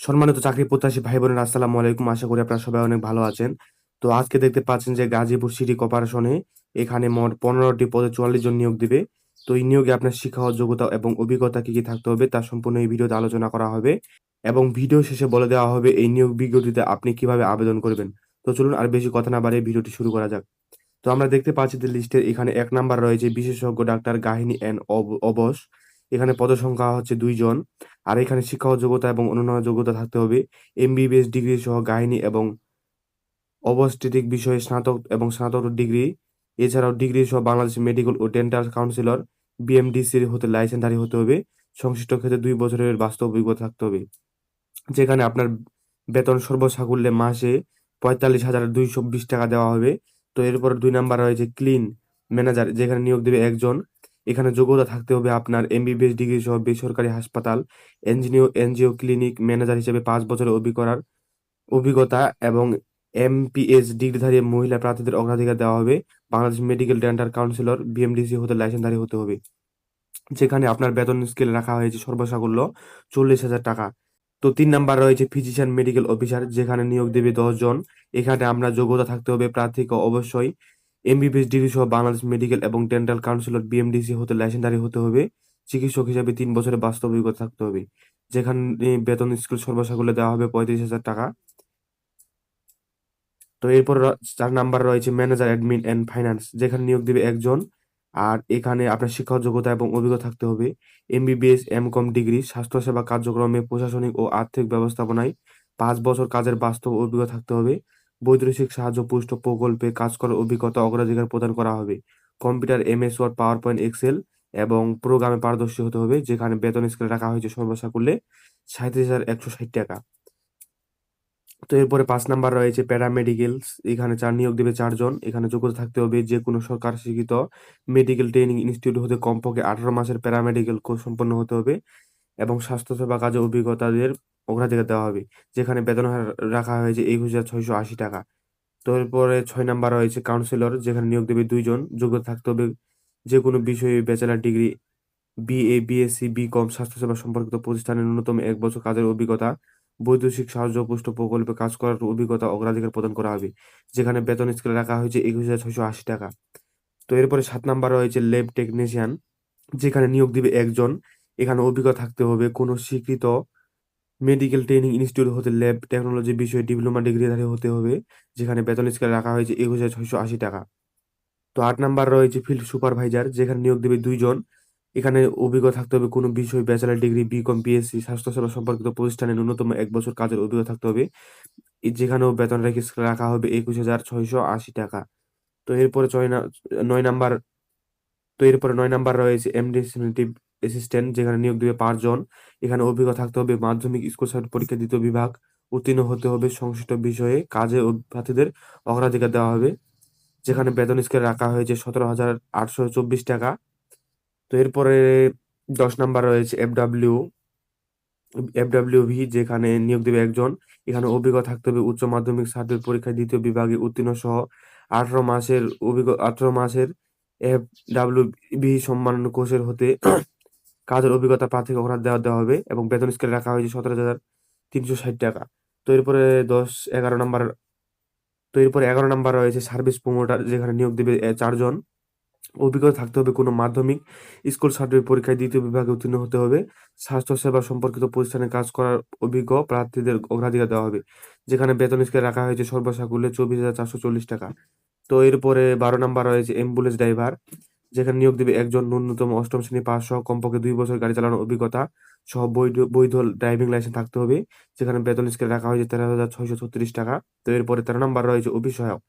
সম্মানিত চাকরি প্রত্যাশী ভাই বোনেরা, আসসালামু আলাইকুম। আশা করি আপনারা সবাই অনেক ভালো আছেন। তো আজকে দেখতে পাচ্ছেন যে গাজীপুর সিটি কর্পোরেশনে এখানে মোট 15টি পদে 44 জন নিয়োগ দিবে। তো এই নিয়োগে আপনার শিক্ষাগত যোগ্যতা এবং অভিজ্ঞতা কি কি থাকতে হবে তা সম্পূর্ণ এই ভিডিওতে আলোচনা করা হবে এবং ভিডিও শেষে বলে দেওয়া হবে এই নিয়োগ বিজ্ঞপ্তিতে আপনি কিভাবে আবেদন করবেন। তো চলুন আর বেশি কথা না বাড়িয়ে ভিডিওটি শুরু করা যাক। তো আমরা দেখতে পাচ্ছি যে লিস্টের এখানে 1 নাম্বার রয়েছে বিশেষজ্ঞ ডাক্তার গাহিনী এন্ড অবস। এখানে পদসংখ্যা হচ্ছে 2 জন। আর এখানে শিক্ষাগত যোগ্যতা এবং অন্যান্য যোগ্যতা থাকতে হবে। এমবিবিএস ডিগ্রি সহ গাহিনী এবং অবস্টেট্রিক বিষয়ে স্নাতক এবং স্নাতক ডিগ্রি, এছাড়াও ডিগ্রি সহ বাংলাদেশ মেডিকেল ও ডেন্টাল কাউন্সিলর বিএমডিসির হতে লাইসেন্সধারী হতে হবে। সংশ্লিষ্ট ক্ষেত্রে 2 বছরের বাস্তব অভিজ্ঞতা থাকতে হবে। যেখানে আপনার বেতন সর্বসাকুল্যে মাসে ৪৫,২২০ টাকা দেওয়া হবে। তো এরপর 2 নাম্বার রয়েছে ক্লিন ম্যানেজার, যেখানে নিয়োগ দেবে একজন। এখানে যোগ্যতা থাকতে হবে আপনার এমবিবিএস ডিগ্রি সহ বেসরকারি হাসপাতাল এনজিও ক্লিনিক ম্যানেজার হিসেবে 5 বছরের অভিজ্ঞতা এবং এমপিএস ডিগ্রিধারী মহিলা প্রার্থীদের অগ্রাধিকার দেওয়া হবে। Bangladesh medical dental councillor BMDC হতে লাইসেন্সধারী হতে হবে। যেখানে আপনার বেতন স্কেল রাখা হয়েছে সর্বসাকুল্য 40,000 টাকা। তো 3 নাম্বার রয়েছে ফিজিশিয়ান মেডিকেল অফিসার, যেখানে নিয়োগ দেবে 10 জন। এখানে আপনার যোগ্যতা থাকতে হবে প্রার্থীকে অবশ্যই এমবিবিএস ডিগ্রি সহ বাংলাদেশ মেডিকেল এবং ডেন্টাল কাউন্সিলর বিএমডিসি হতে লাইসেন্সধারী হতে হবে। চিকিৎসক হিসেবে 3 বছরের বাস্তব অভিজ্ঞতা থাকতে হবে। যেখানে বেতন স্কেল সর্বসাকুল্যে দেওয়া হবে 35,000 টাকা। তো এরপর 4 নাম্বার রয়েছে ম্যানেজার অ্যাডমিন এন্ড ফাইন্যান্স, যেখানে নিয়োগ দিবে একজন। আর এখানে আপনার শিক্ষাগত যোগ্যতা এবং অভিজ্ঞতা থাকতে হবে এমবিবিএস এমকম ডিগ্রি স্বাস্থ্যসেবা কার্যক্রমে প্রশাসনিক ও আর্থিক ব্যবস্থাপনায় 5 বছর কাজের বাস্তব অভিজ্ঞতা থাকতে হবে। বৈদেশিক সাহায্য পুষ্ট প্রকল্পে কাজ করার অভিজ্ঞতা অগ্রাধিকার প্রদান করা হবে। Computer MS Word PowerPoint Excel এবং প্রোগ্রামে পারদর্শী হতে হবে। যেখানে বেতন স্কেল রাখা হয়েছে সর্বসাকুল্যে 37,160 টাকা। তো এরপরে 5 নাম্বার রয়েছে প্যারামেডিক্যালস, এখানে নিয়োগ দেবে 4 জন। এখানে যোগ্যতা থাকতে হবে যে কোনো সরকার স্বীকৃত মেডিকেল ট্রেনিং ইনস্টিটিউট হতে কমপক্ষে 18 মাসের প্যারামেডিক্যাল কোর্স সম্পন্ন হতে হবে এবং স্বাস্থ্যসেবা কাজে অভিজ্ঞতাদের অগ্রাধিকার দেওয়া হবে। যেখানে বেতন হার রাখা হয়েছে 21,680 টাকা। তো এরপরে 6 নাম্বার রয়েছে কাউন্সিলর, যেখানে নিয়োগ দেবে 2 জন। যোগ্যতা থাকতে হবে যে কোনো বিষয়ে bachelor degree, BA, BSc, BCom, স্বাস্থ্যসেবা সম্পর্কিত প্রতিষ্ঠানে ন্যূনতম 1 বছর কাজের অভিজ্ঞতা, বৈদেশিক সাহায্য পুষ্ট প্রকল্পে কাজ করার অভিজ্ঞতা অগ্রাধিকার প্রদান করা হবে। যেখানে বেতন স্কেল রাখা হয়েছে 21,680 টাকা। তো এরপরে 7 নাম্বার রয়েছে ল্যাব টেকনিশিয়ান, যেখানে নিয়োগ দিবে একজন। এখানে অভিজ্ঞতা থাকতে হবে কোনো স্বীকৃত মেডিকেল ট্রেনিং ইনস্টিটিউট হতে ল্যাব টেকনোলজি বিষয়ে ডিপ্লোমা ডিগ্রিধারী হতে হবে। যেখানে বেতন স্কেল রাখা হয়েছে 21,680 টাকা। তো 8 নাম্বার রয়েছে ফিল্ড সুপারভাইজার, যেখানে নিয়োগ দেবে 2 জন। এখানে অভিজ্ঞতা থাকতে হবে কোনো বিষয় ব্যাচেলর ডিগ্রি, বিকম, পিএসসি, স্বাস্থ্যসেবা সম্পর্কিত প্রতিষ্ঠানে ন্যূনতম 1 বছর কাজের অভিজ্ঞতা থাকতে হবে। যেখানেও বেতন রেখে রাখা হবে 21,680 টাকা। তো এরপরে 9 নাম্বার তো এরপরে 9 নাম্বার রয়েছে এডমিনিস্ট্রেটিভ অ্যাসিস্ট্যান্ট, যেখানে নিয়োগ দেবে 5 জন। এখানে অভিজ্ঞতা থাকতে হবে মাধ্যমিক স্কুল সার্টিফিকেট পরীক্ষা দ্বিতীয় বিভাগ উত্তীর্ণ হতে হবে। সংশ্লিষ্ট বিষয়ে কাজে প্রার্থীদের অগ্রাধিকার দেওয়া হবে। যেখানে বেতন স্কেল রাখা হয়েছে 17,824 টাকা। তো এরপরে 10 নাম্বার রয়েছে এফডাব্লিউভি, যেখানে নিয়োগ দেবে একজন। এখানে অভিজ্ঞতা থাকতে হবে উচ্চ মাধ্যমিক সার্টিফিকেট পরীক্ষায় দ্বিতীয় বিভাগে উত্তীর্ণ সহ 18 মাসের এফডাব্লিউবি সম্মান কোর্সের হতে কাজের অভিজ্ঞতা প্রার্থীকে দেওয়া হবে এবং বেতন স্কেল রাখা হয়েছে 17,360 টাকা। তো এরপরে 11 নাম্বার তো এরপরে 11 নাম্বার রয়েছে সার্ভিস প্রমোটার, যেখানে নিয়োগ দেবে 4 জন। অভিজ্ঞতা থাকতে হবে কোনো মাধ্যমিক স্কুল সার্টিফিকেট পরীক্ষায় দ্বিতীয় বিভাগে উত্তীর্ণ হতে হবে। স্বাস্থ্যসেবা সম্পর্কিত প্রতিষ্ঠানে কাজ করার অভিজ্ঞ প্রার্থীদের অগ্রাধিকার দেওয়া হবে। যেখানে বেতন স্কেল রাখা হয়েছে সর্বসাকুল্যে 24,440 টাকা। তো এরপরে 12 নাম্বার রয়েছে অ্যাম্বুলেন্স ড্রাইভার, যেখানে নিয়োগ দেবে একজন। ন্যূনতম অষ্টম শ্রেণী পাস সহ কমপক্ষে 2 বছর গাড়ি চালানোর অভিজ্ঞতা সহ বৈধ বৈধ ড্রাইভিং লাইসেন্স থাকতে হবে। যেখানে বেতন স্কেল রাখা হয়েছে 13,636 টাকা। তো এরপরে 13 নাম্বার রয়েছে অফিস সহায়ক,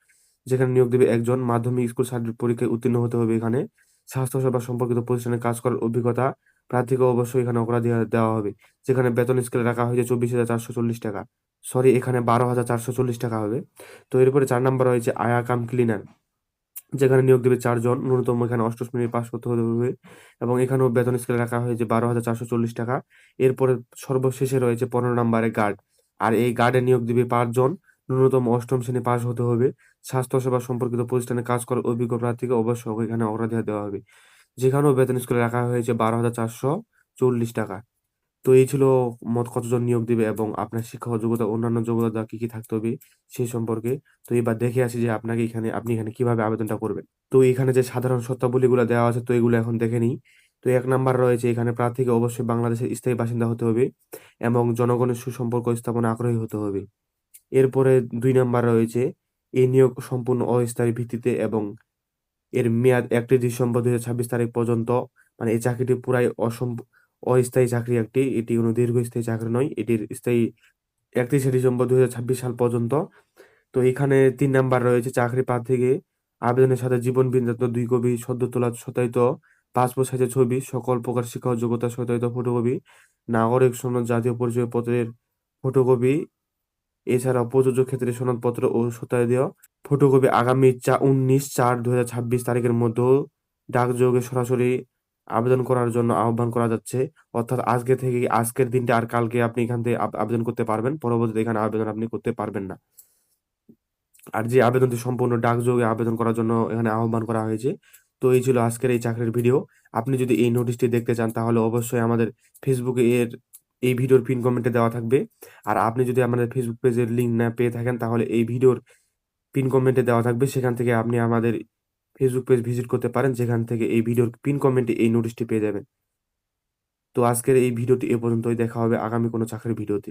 যেখানে নিয়োগ দেবে একজন। মাধ্যমিক স্কুল সার্টিফিকেট পরীক্ষায় উত্তীর্ণ হতে হবে। এখানে স্বাস্থ্যসেবা সম্পর্কিত প্রতিষ্ঠানে কাজ করার অভিজ্ঞতা প্রার্থীকে অবশ্যই এখানে অগ্রাধিকার দেওয়া হবে। যেখানে বেতন স্কেল রাখা হয়েছে 24,440 টাকা। সরি, এখানে 12,440 টাকা হবে। তো এরপরে 4 নাম্বার রয়েছে আয়া কাম ক্লিনার, যেখানে নিয়োগ দেবে 4 জন। ন্যূনতম এখানে অষ্টম শ্রেণী পাস করতে হবে এবং এখানেও বেতন স্কেল রাখা হয়েছে 12,440 টাকা। এরপরে সর্বশেষে রয়েছে 15 নাম্বারে গার্ড, আর এই গার্ডে নিয়োগ দিবে 5 জন। ন্যূনতম অষ্টম শ্রেণী পাস হতে হবে। স্বাস্থ্যসেবা সম্পর্কিত প্রতিষ্ঠানে কাজ করার অভিজ্ঞ প্রার্থীকে অবশ্যই এখানে অগ্রাধিকার দেওয়া হবে। যেখানেও বেতন স্কেল রাখা হয়েছে 12,440 টাকা। তো এই ছিল মোট কতজন নিয়োগ দিবে এবং আপনার শিক্ষাগত যোগ্যতা, অন্যান্য যোগ্যতা কি কি থাকতে হবে সেই সম্পর্কে। তো এবার দেখে আসি যে আপনি এখানে কিভাবে আবেদনটা করবেন। তো এখানে যে সাধারণ শর্তাবলীগুলো দেওয়া আছে তো এগুলো এখন দেখে নিই। তো ১ নাম্বার রয়েছে, এখানে প্রার্থীকে অবশ্যই বাংলাদেশের স্থায়ী বাসিন্দা হতে হবে এবং জনগণের সুসম্পর্ক স্থাপনে আগ্রহী হতে হবে। এরপরে ২ নাম্বার রয়েছে, এই নিয়োগ সম্পূর্ণ অস্থায়ী ভিত্তিতে এবং এর মেয়াদ ৩১ ডিসেম্বর ২০২৬ তারিখ পর্যন্ত। মানে এই চাকরিটি পুরাই অস্থায়ী চাকরি একটি। এটি কোনো দীর্ঘস্থায়ী চাকরি নয়। এটির স্থায়ী ৩১শে ডিসেম্বর ২০২৬ সাল পর্যন্ত। তো এখানে ৩ নাম্বার রয়েছে, চাকরি প্রার্থীকে আবেদনের সাথে জীবন বৃত্তান্ত ২ কপি সদ্য তোলা সত্যায়িত পাসপোর্ট সাইজের ছবি, সকল প্রকার শিক্ষা ও যোগ্যতা সত্যায়িত ফটোকপি, নাগরিক সনদ, জাতীয় পরিচয়পত্রের ফটোকপি, এছাড়াও প্রযোজ্য ক্ষেত্রে সনদপত্র ও সত্যায়িত ফটোকপি আগামী ১৯/৪/২০২৬ তারিখের মধ্যে ডাকযোগে সরাসরি আবেদন করার জন্য আহ্বান করা যাচ্ছে। অর্থাৎ আজকে থেকে, আজকের দিনটা আর কালকে আপনি এখান থেকে আবেদন করতে পারবেন। পরবর্তীতে এখানে আবেদন আপনি করতে পারবেন না। আর যে আবেদনটি সম্পূর্ণ ডাকযোগে আবেদন করার জন্য এখানে আহ্বান করা হয়েছে। তো এই ছিল আজকের এই চাকরির ভিডিও। আপনি যদি এই নোটিশটি দেখতে চান তাহলে অবশ্যই আমাদের ফেসবুকে এই ভিডিওর পিন কমেন্টে দেওয়া থাকবে। আর আপনি যদি আমাদের ফেসবুক পেজের লিঙ্ক না পেয়ে থাকেন তাহলে এই ভিডিওর পিন কমেন্টে দেওয়া থাকবে। সেখান থেকে আপনি আমাদের ফেসবুক পেজ ভিজিট করতে পারেন। যেখান থেকে এই ভিডিওর পিন কমেন্টে এই নোটিশটি পেয়ে যাবেন। তো আজকের এই ভিডিওটি এ পর্যন্তই। দেখা হবে আগামী কোনো চাকরির ভিডিওতে।